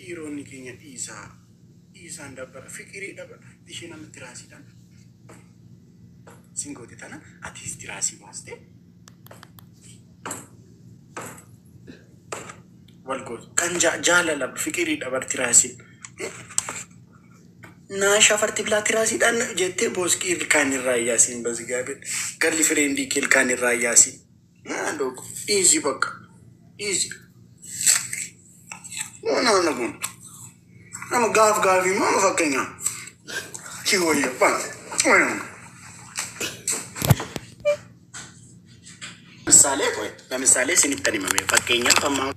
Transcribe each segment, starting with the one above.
Dhiironni keenya isaan dabbara fikirii dabara isheen namatti raasiidhaan singooti tana atis tiraasii baaste walgoot kan jaalala fikirii dabarti raasii naa shafarti bilaa tiraasiidhaan jettee booskii ilkaan irraa yaasiin basgaabe galli fireendii ilkaan irraa yaasiin naandoo easy bakka easy naanagun nama gaafii mama fakkeenyaa hiwoyya baan misalee koy misalee sinitani mame fakkeenyaa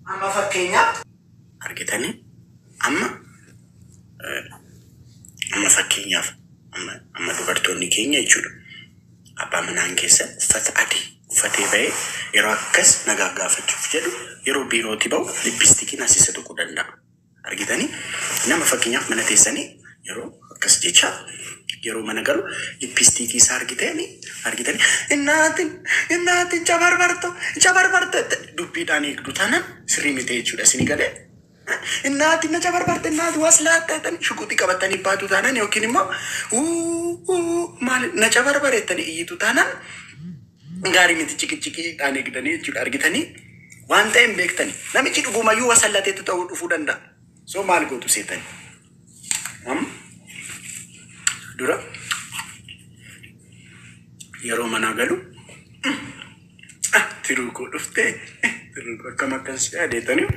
amma fakkeenyaa argitani amma fakkeenyaaf amma dubartoonni keenya jechuudha abbaa manaan keessa uffata adii uffatee ba'ee yeroo akkas nagaa gaafachuuf jedhu yeroo biirootti ba'u lippistikiin asisa tokko danda'a argitani nama fakkeenyaaf mana teessanii yeroo akkas jecha yeroo mana galu lippistikii isaa argitani innaatiin jabarbarto dubbiidhaan eegdu taanaan sirrii miti jechuudha isin galee innaatiin na jabarbarte innaati waslaattatan shukuutii qabatanii baatu taanaan yookiin immoo maal na jabarbareettanii iyyitu taanaan gaarii miti cikichikiidhaan eegdanii jechuudha argitanii waan ta'een beektanii namichi dhugumayyuu wasallateetu ta'uu dhufuu danda'a soo maal gootu seetanii dura yeroo manaa galu tiruu koo dhuftee tiruu koo akkam akkas adeetanii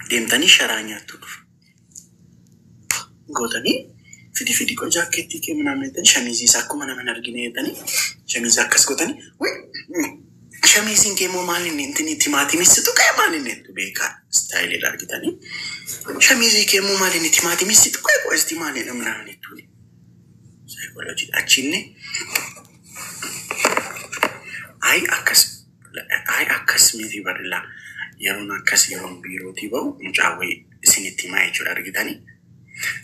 deemtanii sharaa nyaattu dhufu gootanii fidi ko jaakeettii kee minaameetan shamizii isaa akkuma nama argine jettanii shamizii akkas gootanii shamiziin kee moo maalin intini timaatimissitu kee maalin nettu beekaa staayilii argitanii shamizii kee moo maalin timaatimissitu kee qoesti maalin minaameettu psychology achinne ay akkas miti barilla yeroon akkas yeroon biirootii ba'u mucaawee isinitti himaa jechuudha argitanii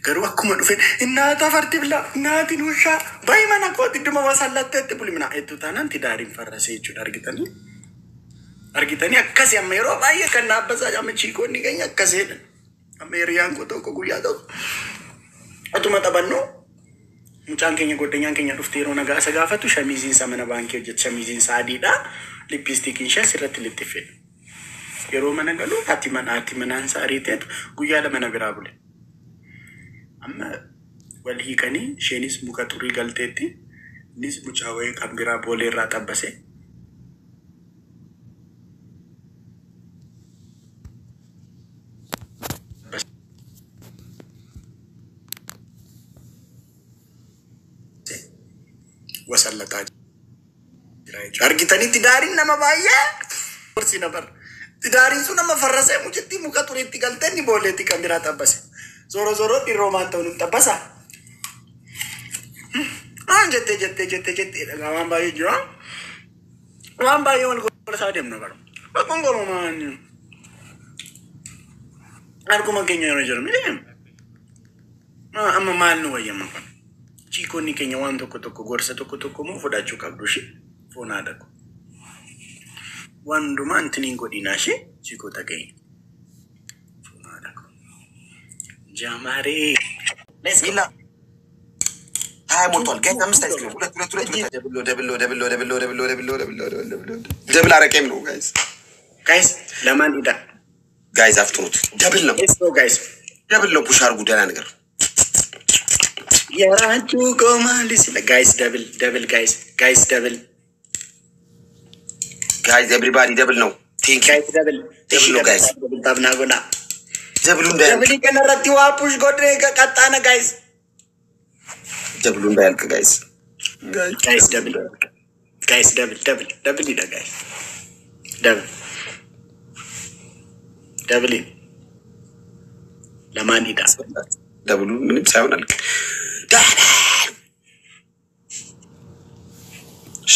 garuu akkuma dhufe innaata farti bila innaatiin ushaa bayi mana kooti dhuma wasallatteetti bulimina hedduu taanaan tidaariin farrasee jechuudha argitanii akkasii amma yeroo baay'ee kan dhaabbasaa amma chiikoonni keenya akkaseedha amma hiriyaan koo tokko guyyaa tokko atuma taphannu mucaan keenya goddenyaan keenya dhufte yeroo nagaa isa gaafatu shamiziin isaa mana baankii hojjetu shamiziin isaa adiidha lippistikiin ishee sirratti littifee yeroo mana galu haati manaan isaa ariiteetu guyyaa lama na biraa bule amma wal hiikanii isheenis muka turii galteetti innis mucaawee kan biraa boolee irraa xabbase wasallataa jira argitanii tidaariin nama baay'ee kursi nabar tidaariin sun nama farrasee mucitti muka turiitti galtee ni booleetti kan biraa xabbase zoro diroomaan ta'uun xabbasa jette dhagaa waan baay'ee jira waan baay'ee wal godhasaa deemna bara bakkoon goromaan arguma keenya yeroo jiru amma maal nu wayyama kun chiikoonni keenya waan tokko gorsa tokko moo fudhachuu qabdu shi foonaa dhaqu wanduma antiniin godhinaa shi chiikoota keenya foonaa dhaqu jaamaaree Bismillah. Hai motor, guys, I'm staying. Double arakem no, guys. Guys, laman ida. Guys, after double no. Let's go, guys. Double no push hargu dana nagar. Yaranchu go malisila. Guys, double, guys. Guys, double. Guys, everybody double no. Thank you. Guys, double. Thank you, guys. Tabna guna. Double unda. Double kana ratiwa push godre ka katana, guys. Double unda yalka, guys. Guys, double. Guys, double ida, guys. Double. Laman ida. Double minute sound alka.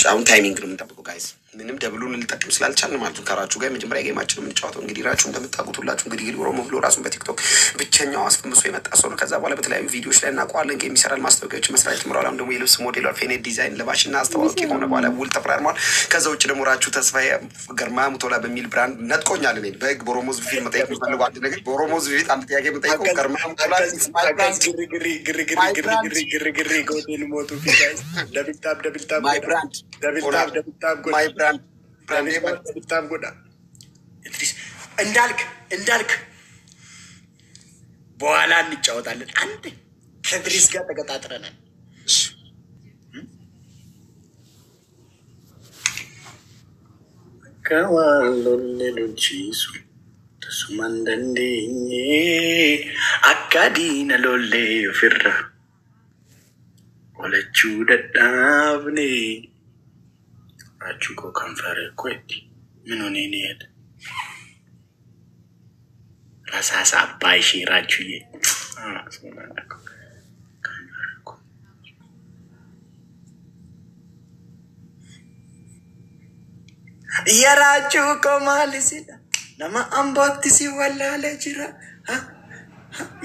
Sound timing dum tabu ጋይስ ምንም ደብሉን ልንጠቅም ስላልቻልን ማለት ነው። ከራቹ ጋር መጀመሪያ ጌማችን የምንጫወተው እንግዲህ ራቹ እንደምታውቁት ሁላችሁ እንግዲህ ኦሮሞ ብሎ ራሱን በቲክቶክ ብቸኛው አስፈምሶ የመጣ ሰው ነው። ከዛ በኋላ በተለያዩ ቪዲዮዎች ላይ እናውቀዋለን። ጌም ይሰራል፣ ማስታወቂያዎች መስራት ጀምሯል። አሁን ደግሞ የልብስ ሞዴል ፌኔት ዲዛይን ለባሽና አስተዋዋቂ ከሆነ በኋላ ውል ተፈራርሟል። ከዛ ውጭ ደግሞ ራቹ ተስፋዬ ገርማ ሙቶላ በሚል ብራንድ ነጥቆኛል። እኔ በህግ በኦሮሞ ህዝብ ፊት መጠየቅ የሚፈልገው አንድ ነገር በኦሮሞ ህዝብ ፊት አንድ ጥያቄ መጠየቀው ገርማ ሙቶላ እንዳልክ በኋላ እንጫወታለን። አንድ ከድሪስ ጋር ተቀጣጥረናል። ከዋሎሌሎቺሱ ተሱማንደንዴ አካዲነ ሎሌ ፍራ ወለቹ ደዳብኔ ራቹ ኮ ከንፈር ኮቲ ምን ሆኔ ሄድ ራሳሳ ባይሺ ራቹዬ የራቹ ኮማል ሲላ ነማ አምቦት ሲወላለ ጅራ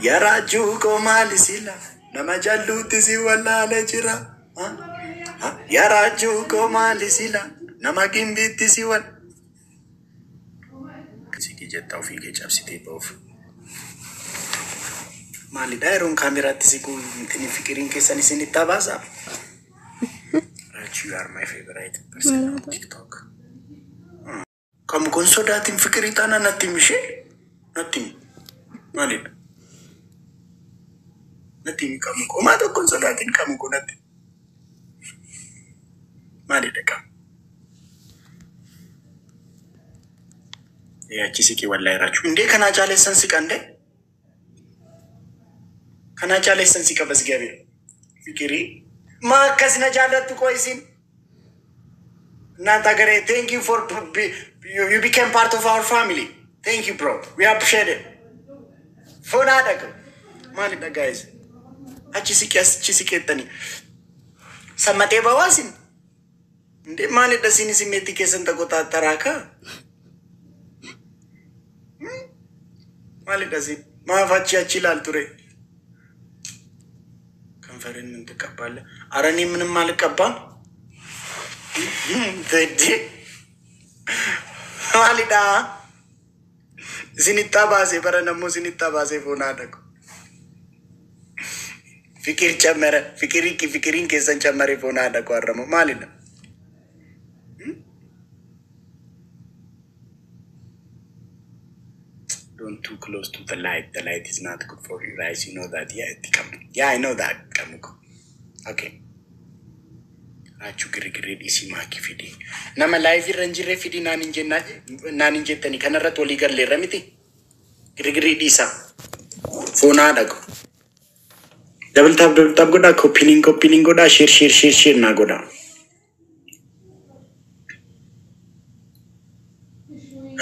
የራቹ ኮማል ሲላ ነማ ጃሉት ሲወላለ ጅራ የራቹ ኮማል ሲላ ነማ ግንቢት ሲወል ሲኪ ጀታው ፊጌ ጫብሲቴ ቦፍ ማሊ ዳይሮን ካሜራ ትሲኩ እንትን ፍቅሪን ከሰኒ ሲንታባዛ ራቹ አር ማይ ፌቨራይት ፐርሰን ኦን ቲክቶክ ከሙኮን ሶዳቲን ፍቅሪ ታና ነቲምሽ ነቲም ማለት ነቲም ከሙኮ ማቶ ኮን ሶዳቲን ከሙኮ ነት ማለት ደካ ያቺ ሲቂ ወላይ ራቹ እንዴ ከናጫለ ሰንሲቃ እንዴ ከናጫለ ሰንሲቃ በስጋቢ ፍቅሪ ማከስ ነጃለት ቆይሲን እናንተ ሀገሬ thank you for you became part of our family. Thank you, bro. We appreciate it. For nada, mali da guys. Achi siketani. Samate bawasin. Hindi mali da sinisimeti kesan takota taraka. Mali da sin. Maafachi achilal ture. Kanfarin mintu kapal. Arani minum mali kapal. Tadi. Malida sinita base para namo sinita base fonada ko fikirin ke san chamare fonada ko aramo malida don't too close to the light is not good for you guys, you know that. Yeah, I know that. Okay. Achu giri disi maki fidi. Nama live ranjire fidi naninje tani kanara toli gar le ramiti. Giri disa. Phone dago. Double tap goda copying goda share na goda.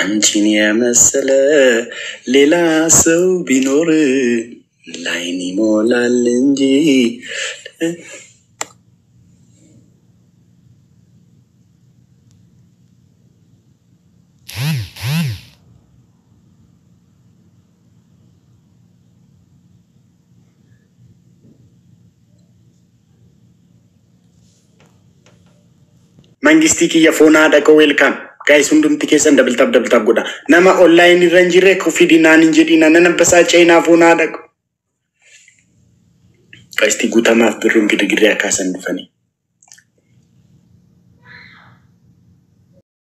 አንቺን የመሰለ ሌላ ሰው ቢኖር ላይን ይሞላል እንጂ መንግስቲ ከየፎና ደቆ ዌልካም ጋይስ ሁንዱም ትኬሰን ደብል ታብ ጎዳ ነማ ኦንላይን ረንጂሬ ኮፊዲና ንንጂዲና ነነበሳጨይና ፎና ደቆ ጋይስቲ ጉተማ ብሩን ግድግሪ ያካሰን ፈኒ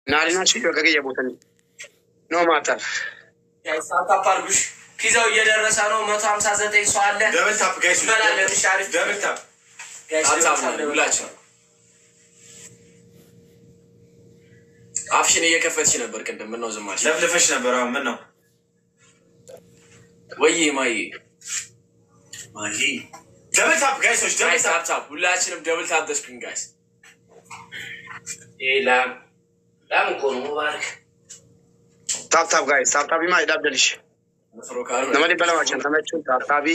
ናሪና ሲዶ ከገየ ቦተን ኖ ማተር ጋይስ አታፓርጉሽ ፒዛው እየደረሰ ነው 159 ሰው አለ ደብል ታብ ጋይስ በላለ ሻሪፍ ደብል ታብ ጋይስ ሁላችሁ አፍሽን እየከፈትሽ ነበር ቀደም ምን ነው ዝማሽ ለፍለፈሽ ነበር አሁን ምን ነው ወይ ማይ ደብል ታብ ጋይሶች ደብል ታብ ሁላችንም ደብል ታብ ደስኩኝ ጋይስ ላም እኮ ነው ሙባረክ ታብ ጋይስ ታብ ቢማ ይዳብልሽ ለማዲ በላዋችን ተመቹ ታቢ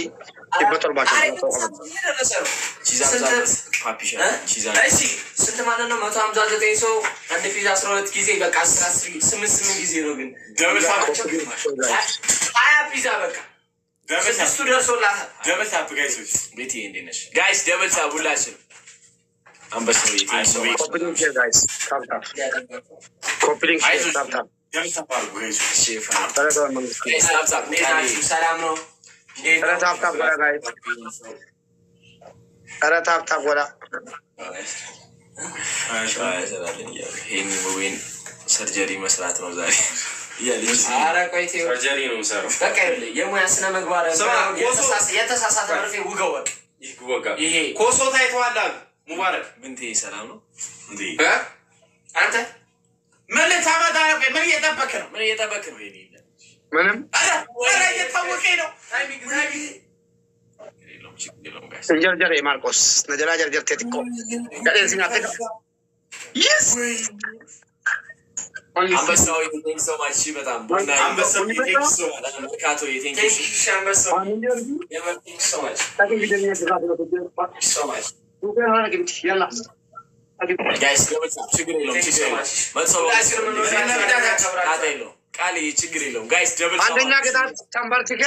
ይበጥርባቸው ፓፒሻ እሺ ስንት ማለት ነው 159 ሰው አንድ ፒዛ 12 ጊዜ በቃ 8 ጊዜ ነው ግን ደብል ፒዛ በቃ ስድስቱ ደርሶላታል ደብል ታፕ ጋይሶች ቤቲ እንዴት ነሽ ጋይስ ደብል ታፕ ሁላችን አንበሳው የቴንሶ ጋይስ ኮምፕሊንግ ታፕ ታፕ ደብል ታፕ አድርጉ ጋይስ ሰላም ነው ታፕ ታፕ ጋይስ ኧረ ታፕ ታፕ ወላ ይሄን ሙቪን ሰርጀሪ መስራት ነው ዛሬ ኧረ ቆይ ተይው ሰርጀሪ ነው የምሰራው በቃ የሙያ ስነ ምግባር የተሳሳተ መርፌ ውገው በቃ ይሄ ኮሶ ታይተዋል አሉ ሙባረክ ብንቴ ሰላም ነው እንዴ አንተ ምን ልታመጣ ነው ምን እየጠበክ ነው ይሄ ምንም ኧረ እየታወቀኝ ነው እንጀርጀር ማርቆስ ነጀራ ጀርጀር ቴቲኮ ጋዴን ሲናተካ yes አንበሳው ቴንክ ሶ ማች በጣም ቡና አንበሳው ቴንክ ሶ ማች ካቶ ቴንክ አንበሳው ቴንክ ሶ ማች ጋይስ ችግር የለውም ቃል ችግር የለውም ጋይስ ደብል አንደኛ ቅጣት ተንበርክከ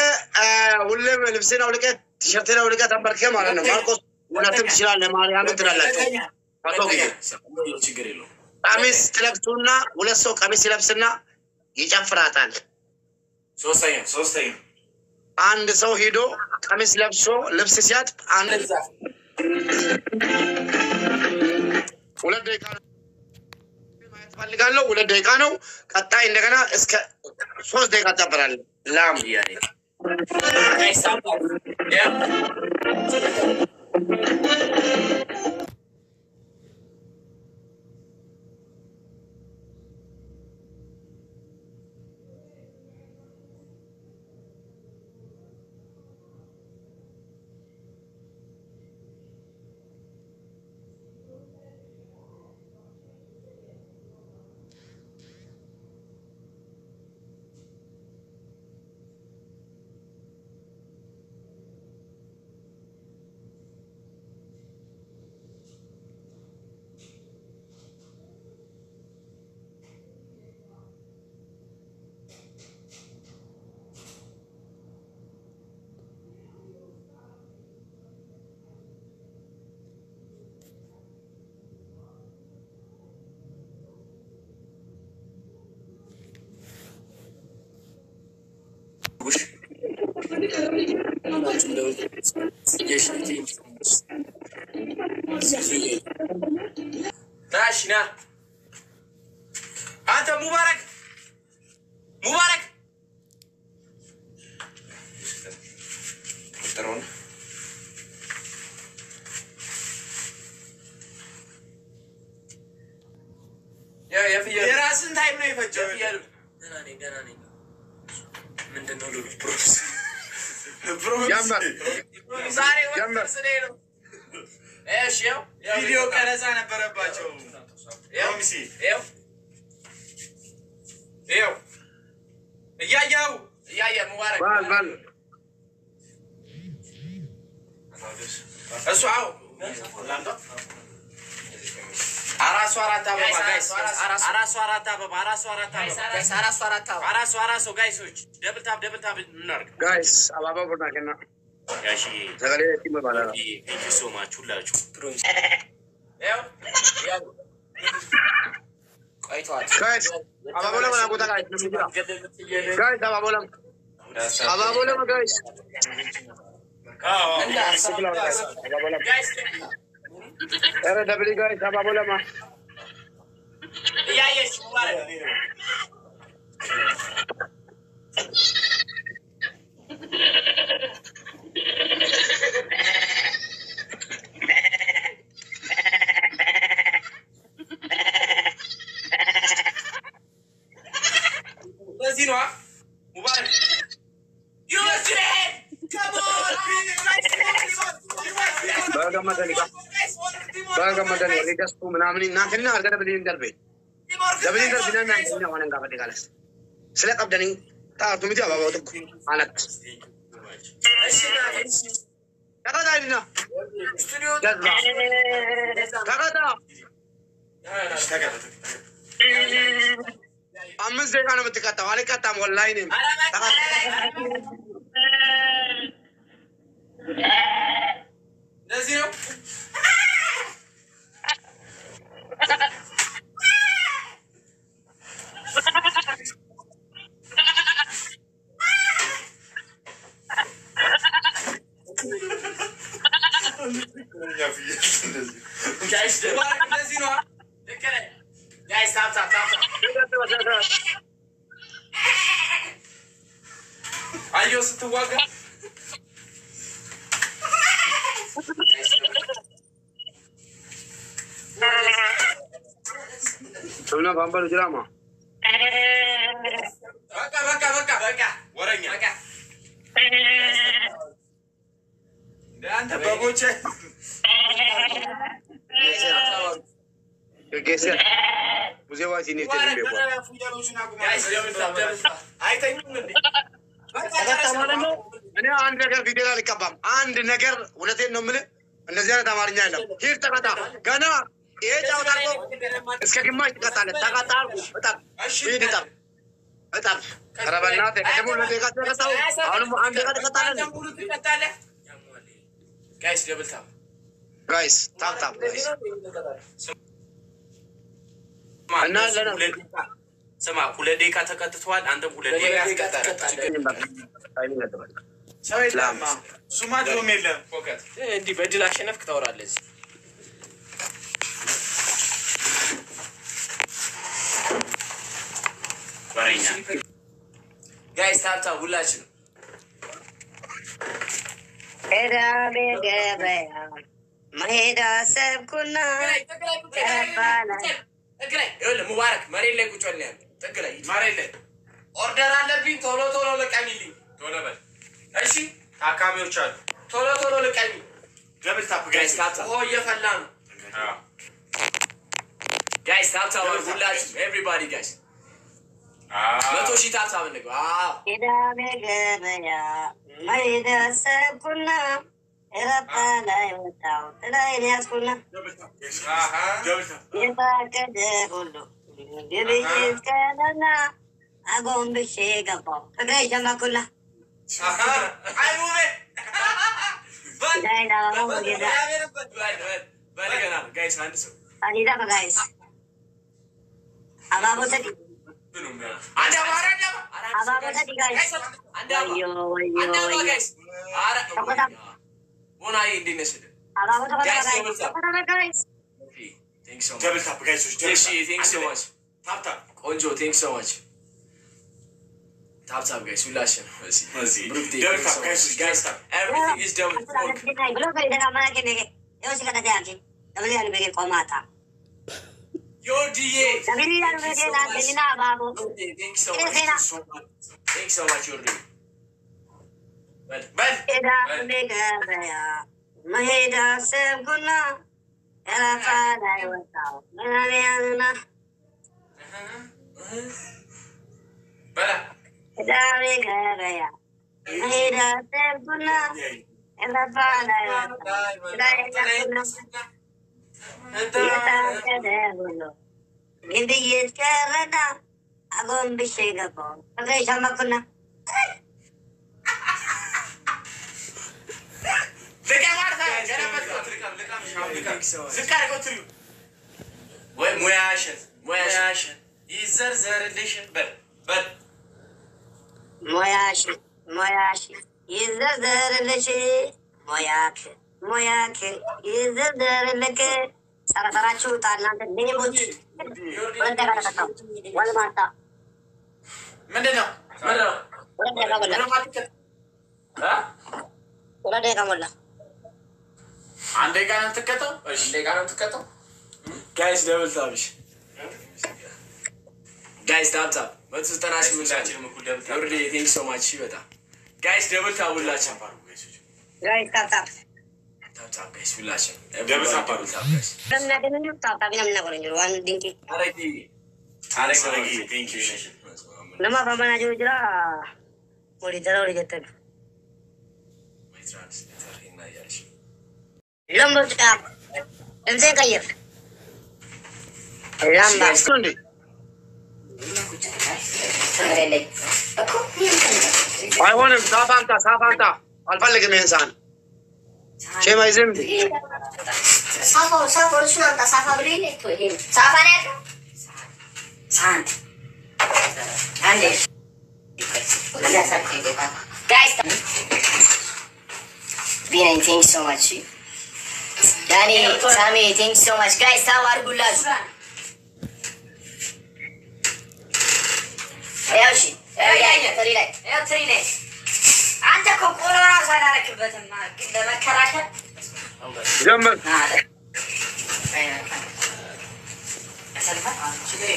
ሁሌም ልብስን አውልቀህ ቲሸርትን አውልቀህ ተንበርክከህ ማለት ነው ማርቆስ ሁለቱም ትችላለህ ማርያም ትላለህ ችግር የለውም ቀሚስ ትለብሱና ሁለት ሰው ቀሚስ ይለብስና ይጨፍራታል ሶስተኛ አንድ ሰው ሄዶ ቀሚስ ለብሶ ልብስ ሲያጥብ አንድ ሁለት ደቂቃ ፈልጋለሁ 2 ደቂቃ ነው ቀጣይ እንደገና እስከ 3 ደቂቃ ተጨምራለህ ላም ያኔ ناشنا أنت مبارك ترون يا في راسن تايم ነው የፈጀው ይያሉ ገና ነኝ ምንድነው ሉሉ ፕሮሰስ ያምር ዛሬ ወጥስ ነው እሺ ቪዲዮ ቀረጻ ነበረባቸው ያምሲ እያያ ሙባረክ ባል እሱ አው አራሱ አራት አበባ ጋይስ አራሱ ጋይሶች ደብል ታፕ እናርግ ጋይስ አባባ ቡርናከና ጋሺ ዘገሌ ቲም ባላ ቴንክ ዩ ሶ ማች ሁላችሁ ቆይቷል ጋይስ አባባ ለማ ጎታ ጋይስ ጋይስ አባባ ለማ ጋይስ ኧረ ደብል ጋይስ አባባ ለማ እያየሽ ሙባረክ በዚህ ነው ሙባረክ በገመደን ሪደስቱ ምናምን እናንተና አርገደ ብሊን ደርቤ ደብሊን ደርቤና እናንተና ሆነን ጋር በደጋለስ ስለ ቀብደኝ ታቱ ምት አባባው ጥቁ አለት تقطع لنا استوديو تقطع أمس زي أنا متقطع عليك قطع والله نيم نزيرو جايز نزيرو جايز تاب أيوة ستواجه شوفنا بامبر جراما بكا ورنيا بكا ده أنت بابوچه كيسة مزي واسي نيتين بيبو جايز دبل هاي تاني مني እኔ አንድ ነገር ቪዲዮ ላይ አልቀባም። አንድ ነገር እውነቴን ነው የምልህ፣ እንደዚህ አይነት አማርኛ የለም። ሂድ ተቀጣ። ገና ይሄ ጫወታ አልቆ እስከ ግማሽ ትቀጣለህ። ተቀጣ አልኩ። እጠብ ሂድ እጠብ እጠብ። ኧረ በእናትህ ቀደም ሁለት ደቂቃ ተቀጣው። አሁንም አንድ ደቂቃ ትቀጣለህ። ጋይስ ደብል ታፕ ጋይስ ታፕ ታፕ ጋይስ እና ለና ስማ፣ 2 ደቂቃ ተቀጥቷል። አንተም 2 ደቂቃ ተቀጥቷል። ሰው የለም ሱማድሮም የለም። ፎከት እንዲህ በድል አሸነፍክ ታወራለህ። ወሬኛ ጋይስ ታፕታ ሁላችንም ኤዳሜ ገበያ መሄድ አሰብኩና ይኸውልህ ሙባረክ መሬት ላይ ቁጭ በል ነው ያለው። ጥግ ላይ መሬት ላይ ኦርደር አለብኝ። ቶሎ ቶሎ ልቀሚልኝ። ቶሎ በል እሺ። ታካሚዎች አሉ። ቶሎ ቶሎ ልቀሚ። ደብል ታፕ ጋይስ ታፕ። ኦ እየፈላ ነው ጋይስ ታፕ ታፕ። ሁላችሁም ኤቭሪባዲ ጋይስ 100,000 ታፕ ታፕ እንግባ። ኤዳሜ ገበያ መሄድ አሰብኩና ረባ ላይ ወጣሁ ጥላዬን ያዝኩና የታቀደ ሁሉ ግብይት ቀለና አጎንብሼ ገባሁ ፍቅሬ ጀመርኩላ ጋይስ አንድ ሰው አኒዳ ጋይስ አባቦ ሰዲ አባቦ ሰዲ ጋይስ ወዮ ወዮ ጋይስ አረ ሆና እንዴት ነሽ? አባቦ ጋይስ ጋይስ ደብል ታፕ ጋይሶች ቴንክስ ሶ ማች ታፕ ታፕ ቆንጆ ቴንክስ ሶ ማች ታፕ ታፕ ጋይስ ሁላችን እዚህ ደብል ታፕ ጋይሶች ጋይስ ታፕ ኤቭሪቲንግ ኢዝ ደብል ፎርክ ብሎ ከደጋ ማለከ ነገ yosi kata yake ደብል ያን በጌ ቆማታ ዮዲዬ ደብል ያን በጌ ላንተና አባቦ ቴንክስ ሶ ማች ቴንክስ ሶ ማች ዮዲ በል ኤዳሜ ገበያ መሄድ አሰብኩና ረባ ላይ ወጣሁ ምናምን በላ ኤዳሜ ገበያ መሄድ አሰብኩና ረባ ላይ ወጣሁ ጥላዬን ያዝኩና የታቀደ ሁሉ ግብይት ቀረና አጎንብሼ ገባሁ ፍቅሬ ጀመርኩና ሙያሽን ይዘርዘርልሽ በል ሙያሽ ይዘርዘርልሽ ሙያክ ይዘርዘርልክ ሰራሰራችሁ ታላንተ ሌቦች ወንደራታው ወልማታ ምንድነው ወለደ ከሞላ አንዴ ጋር ነው የምትቀጣው። እሺ አንዴ ጋር ነው የምትቀጣው። ጋይስ ደብል ታብሽ ጋይስ ታፕ ታፕ 198 እኩል ደብል ታፕ ኦሬዲ ቴንክ ሶ ማች በጣም ጋይስ ደብል ታፕ ሁላችን ጋይስ ታፕ ታፕ ጋይስ ሁላችን ደብል ታፕ ጋይስ ለምን ታፕ ታፕ ነው የምናገረው ዋን ዲንኪ አረጊ ቴንክ ዩ ለማ ባባና ጆጅራ ወዲ ተራው ልጅተን ትራንስሌተር እና ያልሽ Lumbo stop. And then I have. Lamba. አይሆንም። ሳፋንታ አልፈልግም። ይሄን ሳህን ሼማ ይዝም ሳፋ እሱን አምጣ። ሳፋ ብሬ ሳፋ ነው ያለው። ሳህን አንዴ guys, Vinay, thank you so much. Danny, Sammy, thank you so much. Guys, how are you guys? Yoshi, three days. Anta ko kolora sana rakibatan ma lama karaka. ጀምር Asalfa? Shukri.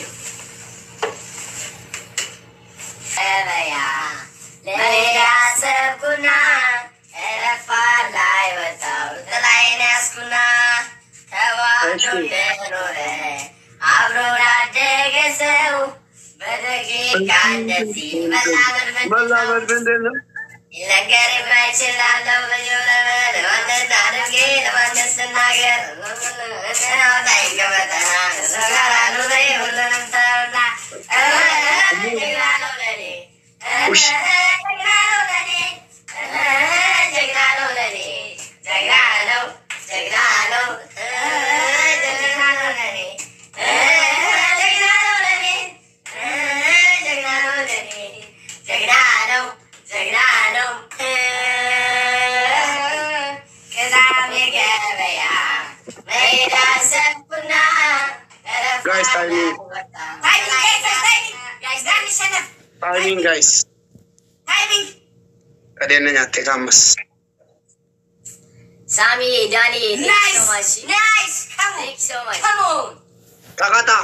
Lera sabkuna efa lai batau tlaine askuna tawa dulere abrora degeseu bedagi kandati መላመድ ምንድን ነው? Lagar bachelalo bajula wanda naruge wanda sunager dai gabatana sagara dai ulunam tarna jagralo lani Guys, timing guys. Kadenya nyatte kamas. Sammy, Danny, thank you so much. Nice, come on. Thank you so much. Come on. Kakata.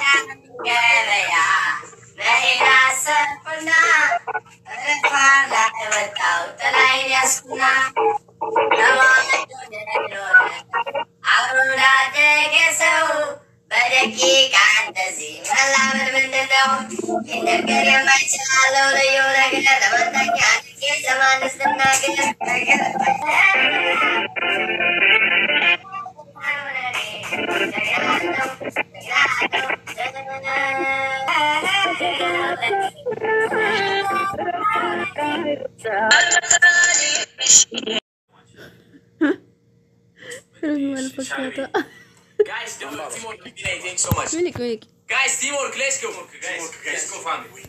Guys, teamwork, thank you so much. Minik. Guys, teamwork, let's go. Let's go, family.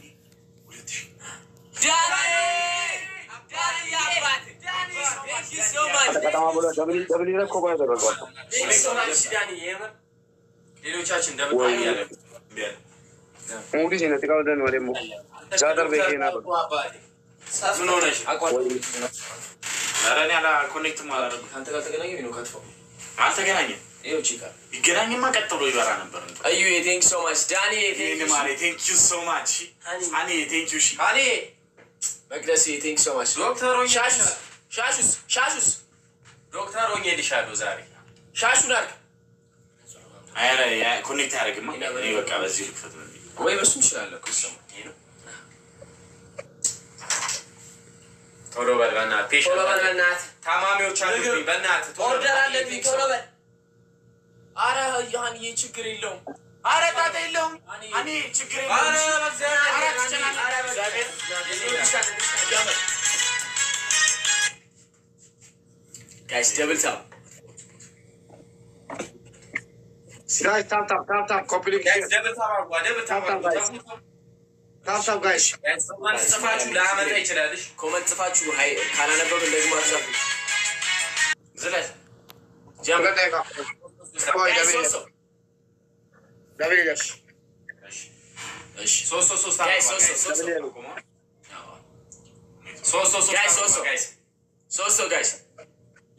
Danny, thank you so much. Thank you so much, Danny. ሌሎቻችን እንደምታዩ ያለ ሙዲ ሲነጥቃው ደን ወደሙ ዛደር በቂና ምን ሆነሽ? ኧረ እኔ ኮኔክት ማላረግ አንተ ጋር ተገናኘ ነው ከትፈው አልተገናኘም። ይኸው ቺካ ይገናኝማ ቀጥ ብሎ ይበራ ነበር። አዩ ቴንክ ሶ ማች ዳኒ ቴንክ ዩ ሶ ማች ሃኒ ቴንክ ዩ ሃኒ መቅደስ ቴንክ ሶ ማች ዶክተር ሻሹስ ዶክተር ሆኜልሻለሁ ዛሬ ሻሹን አድርግ። አረ ያ ኮኔክት ያደርግማ እኔ በቃ በዚህ ልክፈት ነው ወይ በሱ ይችላል እኮ ሰው ቶሎ በል በእናትህ ታማሚዎች አሉብኝ በእናትህ ኦርደር አለብኝ ቶሎ በል። አረ ያን ችግር የለውም። አረ ጣጣ የለውም። እኔ ችግር የለውም። ጋይስ ደብል ታፕ Guys, tap, copy guys, double tap, guys. ጽፋችሁ ለአመጣ ይችላልሽ። ኮመንት ጽፋችሁ ሃይ ካላነበብ እንደዚህ ማድረግ ዝለል ጀምር ደጋ ቆይ ደብል እሺ ሶስት ጋይስ ጋይስ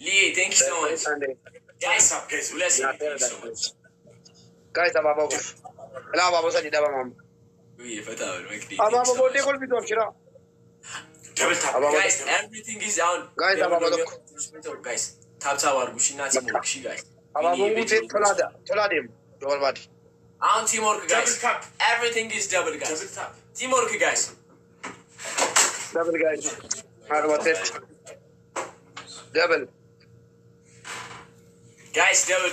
ሊ ቴንክ ዩ ሶ ማች ጋይስ bless you guys ababo la ababo sa daba mam ይፈታል መክዲ ababo ቦዴ ኮል ቢቶ ሽራ double tap guys everything is down guys ababo guys tap አድርጉ እሺ እና ቲምወርክ እሺ guys ababo ሙቴ ቶላዴም ዶል ባዲ አሁን ቲምወርክ guys everything is double guys double tap ቲምወርክ guys double guys hard work double Guys, double.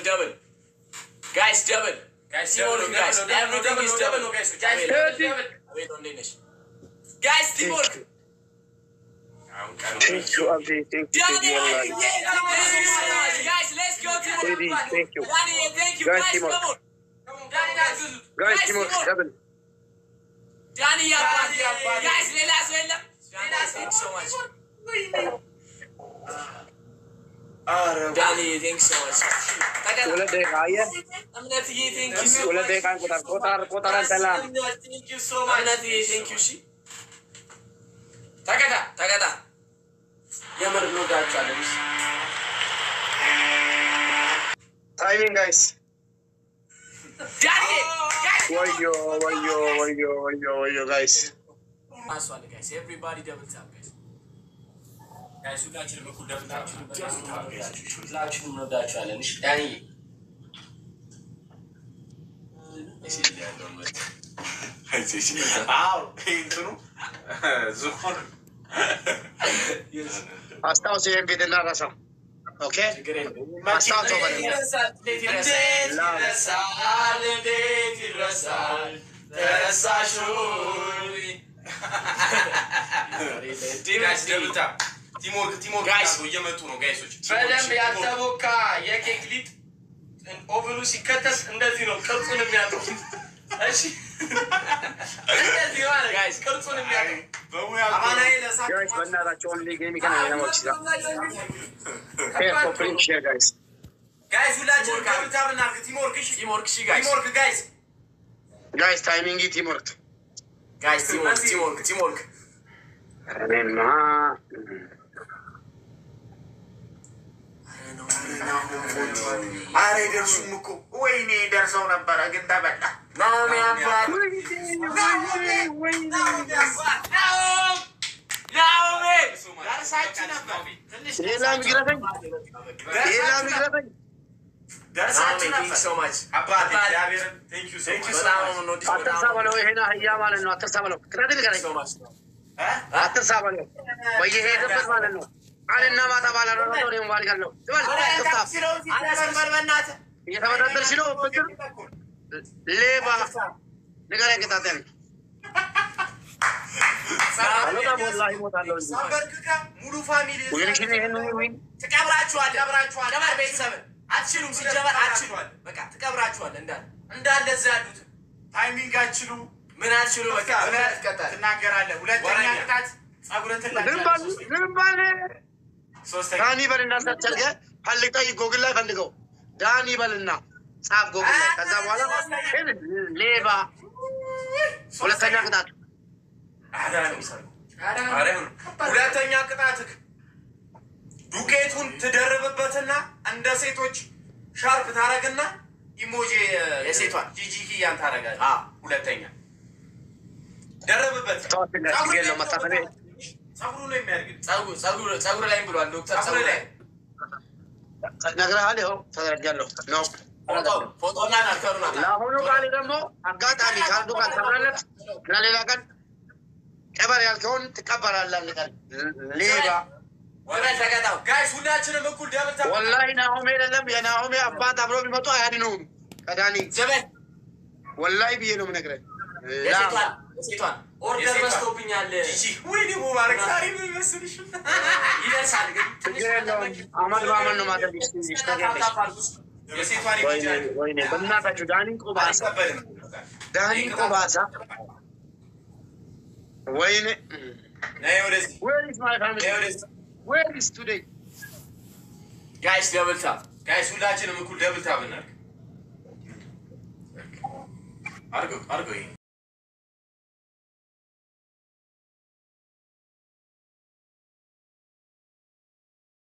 Guys, double. Guys, teamwork, guys. Everything is double. Guys, double. Wait on Danish. Guys, teamwork. Thank you, Abdi. Thank you. Guys, let's go teamwork. Thank you. Danny, thank you. Guys, Guys, teamwork. come on. Guys, teamwork. Double. Danny, guys, relax. Thank you so much. Danny, thank you so much. Ulah deh kaya. Aminati, thank you so Ulah much. deh kan kotaran telah. Thank you so much. Aminati, thank you. She. Takata. Yamar no that challenge. Timing, guys. Danny, guys. Wayo, guys. Last one, guys. Everybody double tap, guys. Guys, we got you to double tap. Launching no that challenge. Danny. Astaos yang kita nak rasa. Okay? Astaos apa ni? ቲሞር ጋይስ እየመጡ ነው ጋይሶች በደንብ ያልተቦካ የኬክ ሊጥ ኦቨኑ ሲከተስ እንደዚህ ነው ቅርጹን የሚያጠፉት። እሺ እንደዚህ ማለት ጋይስ ቅርጹን የሚያጠፉት አማናዬ ለሳቅ Guys, በእናታችሁ only game kan ada mau cerita. Please share, guys. ጋይስ ሁላችንም ካብታብና ቲሞርክ እሺ ጋይስ Guys, timing teamwork. ጋይስ ቲሞርክ Rena. አሬ ደርሱም እኮ ወይኔ ደርሰው ነበረ ግን ተበላ ናሚ አባት ናሚ ደርሳችሁ ነበር ሌላ ሚግረተኝ ደርሳችሁ ነበር so much አባቴ እግዚአብሔር thank you so much አትርሳበለው ይሄን አህያ ማለት ነው አትርሳበለው ከተደል ጋር so much አትርሳበለው በየሄደበት ማለት ነው አለና ማታ ባላረው ነው ነው ማለት ነው እየተመጣጠር ሲለው ፍቅር ሌባ ንገረኝ ቅጣቴን አለታ ወላሂ ሞታለሁ ሳበርክካ ሙሉ ፋሚሊ ወይኔ ይሄን ነው ተቀብራችኋል ለማር ቤተሰብ አትችሉም ሲጀመር አትችሉም በቃ ተቀብራችኋል እንዳለ እዛ ያሉት ታይሚንግ አትችሉ ምን አትችሉ በቃ ምን አትቀጣል ትናገራለህ ሁለተኛ ቅጣት ጸጉረን ዝምባል ሶስተኛ ዳኒ በልና ሰርቸርገ ፈልቀይ ጎግል ላይ ፈልገው ዳኒ በልና ጻፍ ጎግል ላይ ከዛ በኋላ ሌባ ሁለተኛ ቅጣት ሁለተኛ ቅጣትህ ዱቄቱን ትደርብበትና እንደ ሴቶች ሻርፕ ታረግና ኢሞጂ የሴቷን ጂጂኪያን ታረጋለህ ሁለተኛ ደርብበት ጸጉሩ ነው የሚያርግል ጸጉሩ ላይ ብሏል ዶክተር ጸጉሩ ላይ ነግረሃል ይኸው ተደርጋለሁ ነው ፎቶና ናርከሩና ለአሁኑ ቃል ደግሞ አጋጣሚ ካርዱ ካልተባለት ለሌላ ቀን ቀበር ያልከውን ትቀበላለህ ቀን ሌባ ወራይ ተቀጣው ጋይስ ሁላችንም እኩል ደብል ተቀጣው ወላሂ ናሆሜ አይደለም የናሆሜ አባት አብሮ ቢመጡ አያድነውም ከዳኒ ዘበን ወላሂ ብዬ ነው የምነግርህ የሴቷን ኦርደር መስቶብኛል ጂጂ ወይኔ ሙባረክ ዛሬ ምን መስልሽ ይደርሳል ግን አማን ባማን ነው ማለት የሴቷን ይወጃል ወይኔ በእናታችሁ ዳኒ ቆባሳ ወይኔ ነይ ወደዚህ where is my family where is today ጋይስ ደብል ታፕ ጋይስ ሁላችንም እኩል ደብል ታፕ እናድርግ አርጎ